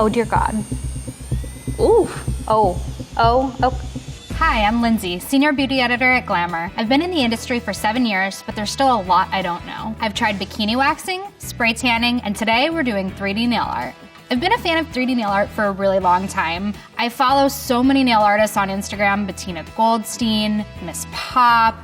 Oh dear God. Ooh. Oh. Hi, I'm Lindsay, Senior Beauty Editor at Glamour. I've been in the industry for 7 years, but there's still a lot I don't know. I've tried bikini waxing, spray tanning, and today we're doing 3D nail art. I've been a fan of 3D nail art for a really long time. I follow so many nail artists on Instagram: Bettina Goldstein, Miss Pop,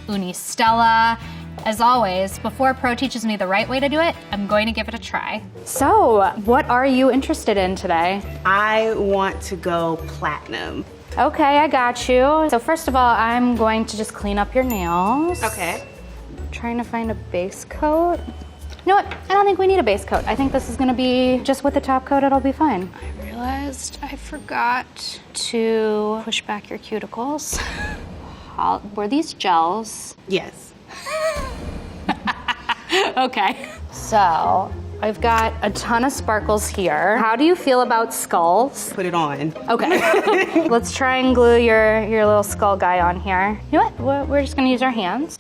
Uni Stella. As always, before a pro teaches me the right way to do it, I'm going to give it a try. So, what are you interested in today? I want to go platinum. Okay, I got you. So first of all, I'm going to just clean up your nails. Okay. Trying to find a base coat. You know what? I don't think we need a base coat. I think this is gonna be just with the top coat, it'll be fine. I realized I forgot to push back your cuticles. Were these gels? Yes. Okay. So, I've got a ton of sparkles here. How do you feel about skulls? Put it on. Okay. Let's try and glue your little skull guy on here. You know what? We're just gonna use our hands.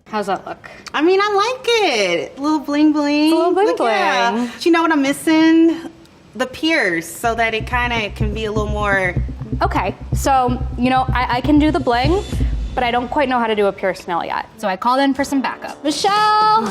How's that look? I mean, I like it. A little bling bling. A little bling Look, yeah. bling. Do you know what I'm missing? The pierce, so that it kind of can be a little more. Okay, so, you know, I can do the bling, but I don't quite know how to do a pierced nail yet. So I called in for some backup. Michelle!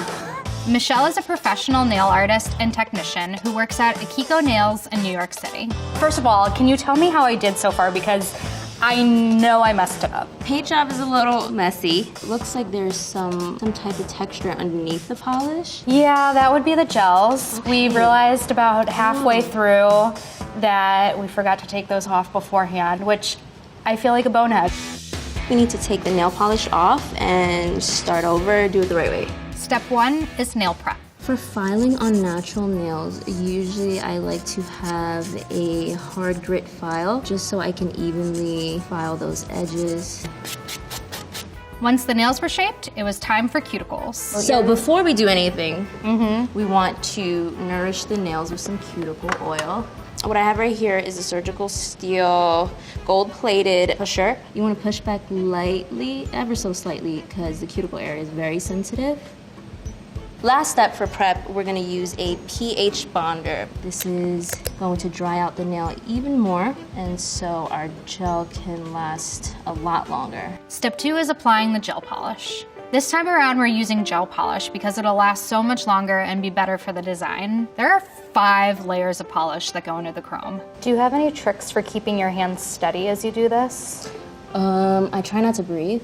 Michelle is a professional nail artist and technician who works at Cuticle Nails in New York City. First of all, can you tell me how I did so far? Because I know I messed it up. Paint job is a little messy. It looks like there's some type of texture underneath the polish. Yeah, that would be the gels. We realized about halfway through that we forgot to take those off beforehand, which I feel like a bonehead. We need to take the nail polish off and start over, do it the right way. Step 1 is nail prep. For filing on natural nails, usually I like to have a hard grit file just so I can evenly file those edges. Once the nails were shaped, it was time for cuticles. So before we do anything, we want to nourish the nails with some cuticle oil. What I have right here is a surgical steel gold-plated pusher. You want to push back lightly, ever so slightly, because the cuticle area is very sensitive. Last step for prep, we're gonna use a pH bonder. This is going to dry out the nail even more, and so our gel can last a lot longer. Step 2 is applying the gel polish. This time around, we're using gel polish because it'll last so much longer and be better for the design. There are 5 layers of polish that go into the chrome. Do you have any tricks for keeping your hands steady as you do this? I try not to breathe.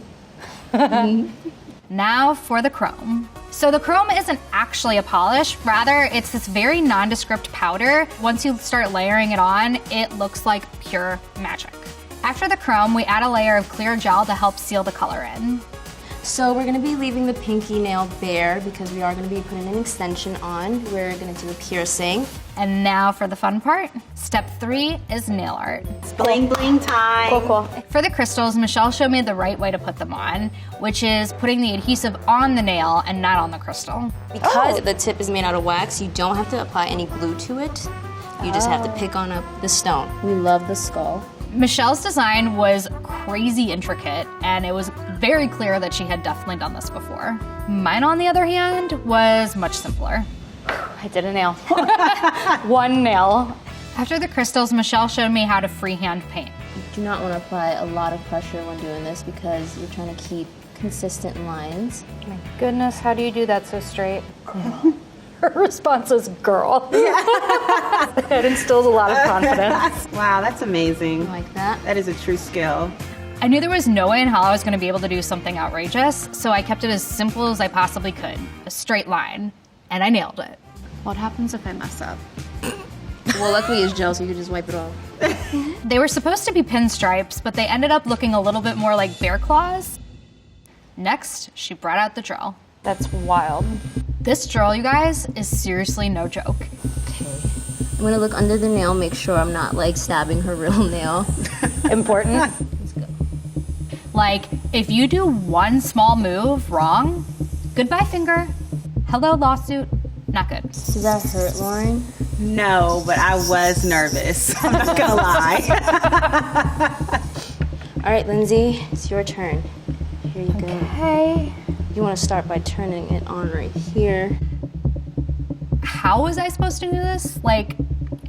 Now for the chrome. So the chrome isn't actually a polish, rather it's this very nondescript powder. Once you start layering it on, it looks like pure magic. After the chrome, we add a layer of clear gel to help seal the color in. So we're gonna be leaving the pinky nail bare because we are gonna be putting an extension on. We're gonna do a piercing. And now for the fun part. Step 3 is nail art. Bling bling time. Cool. For the crystals, Michelle showed me the right way to put them on, which is putting the adhesive on the nail and not on the crystal. Because the tip is made out of wax, you don't have to apply any glue to it. You just have to pick on up the stone. We love the skull. Michelle's design was crazy intricate, and it was very clear that she had definitely done this before. Mine, on the other hand, was much simpler. I did a nail. One nail. After the crystals, Michelle showed me how to freehand paint. You do not want to apply a lot of pressure when doing this because you're trying to keep consistent lines. My goodness, how do you do that so straight? Girl. Her response is girl. It instills a lot of confidence. Wow, that's amazing. Like that. That is a true skill. I knew there was no way in hell I was going to be able to do something outrageous, so I kept it as simple as I possibly could. A straight line. And I nailed it. What happens if I mess up? Well, luckily it's gel, so you can just wipe it off. They were supposed to be pinstripes, but they ended up looking a little bit more like bear claws. Next, she brought out the drill. That's wild. This drill, you guys, is seriously no joke. Okay. I'm gonna look under the nail, make sure I'm not like stabbing her real nail. Important. Let's go. Like, if you do one small move wrong, goodbye finger, hello lawsuit, not good. Does that hurt, Lauren? No, but I was nervous. I'm not gonna lie. All right, Lindsay, it's your turn. Here you go. Okay. You want to start by turning it on right here. How how was I supposed to do this? Like,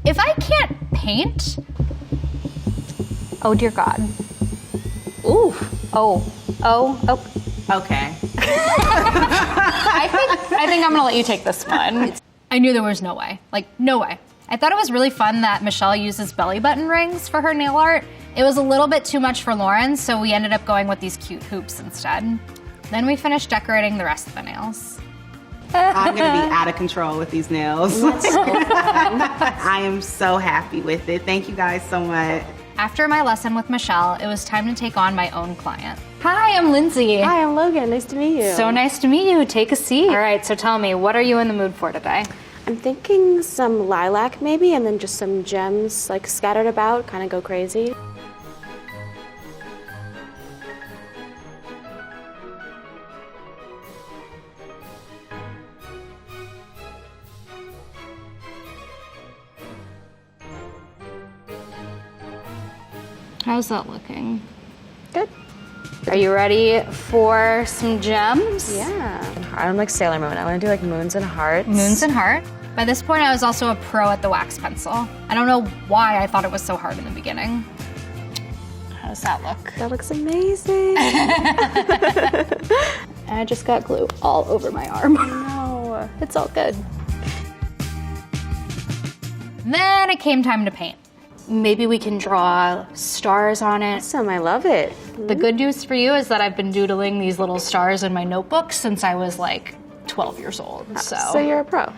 if I can't paint, oh dear God. Ooh, oh. Okay. I think I'm gonna let you take this one. I knew there was no way, like no way. I thought it was really fun that Michelle uses belly button rings for her nail art. It was a little bit too much for Lauren, so we ended up going with these cute hoops instead. Then we finished decorating the rest of the nails. I'm gonna be out of control with these nails. That's so fun. I am so happy with it. Thank you guys so much. After my lesson with Michelle, it was time to take on my own client. Hi, I'm Lindsay. Hi, I'm Logan. Nice to meet you. So nice to meet you. Take a seat. All right, so tell me, what are you in the mood for today? I'm thinking some lilac maybe, and then just some gems like scattered about, kind of go crazy. How's that looking? Good. Are you ready for some gems? Yeah. I'm like Sailor Moon. I want to do like moons and hearts. Moons and heart. By this point, I was also a pro at the wax pencil. I don't know why I thought it was so hard in the beginning. How does that look? That looks amazing. I just got glue all over my arm. No. It's all good. Then it came time to paint. Maybe we can draw stars on it. Awesome. I love it. The good news for you is that I've been doodling these little stars in my notebook since I was like 12 years old. So you're a pro.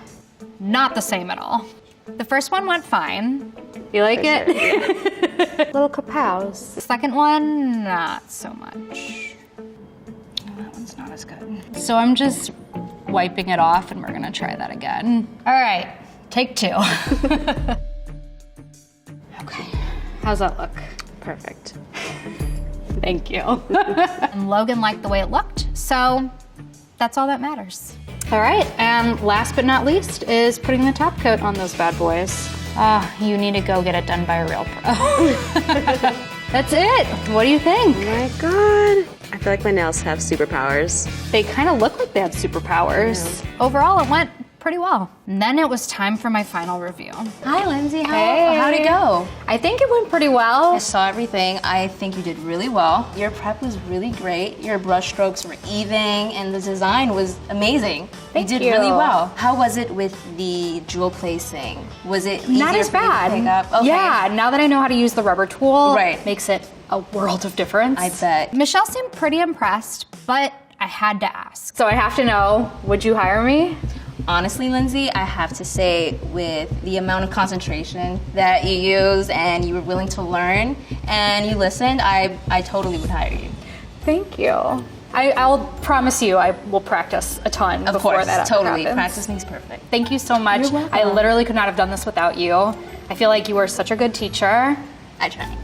Not the same at all. The first one went fine. You like it? Sure, yeah. Little kapows. The second one, not so much. Oh, that one's not as good. So I'm just wiping it off and we're gonna try that again. All right, take two. Okay, how's that look? Perfect. Thank you. And Logan liked the way it looked, so that's all that matters. All right, and last but not least is putting the top coat on those bad boys. You need to go get it done by a real pro. That's it. What do you think? Oh my God. I feel like my nails have superpowers. They kind of look like they had superpowers. Overall, it went pretty well. And then it was time for my final review. Hi, Lindsay. Hey. How'd it go? I think it went pretty well. I saw everything. I think you did really well. Your prep was really great. Your brush strokes were even, and the design was amazing. Thank you did you. really well. How was it with the jewel placing? Was it easier Not as for you to bad. pick up? Okay. Yeah, now that I know how to use the rubber tool, Right. makes it a world of difference. I bet. Michelle seemed pretty impressed, but I had to ask. So I have to know, would you hire me? Honestly, Lindsay, I have to say, with the amount of concentration that you use and you were willing to learn and you listened, I totally would hire you. Thank you. I'll promise you I will practice a ton Of before course, that ever totally. happens. Practice makes perfect. Thank you so much. You're welcome. I literally could not have done this without you. I feel like you were such a good teacher. I try.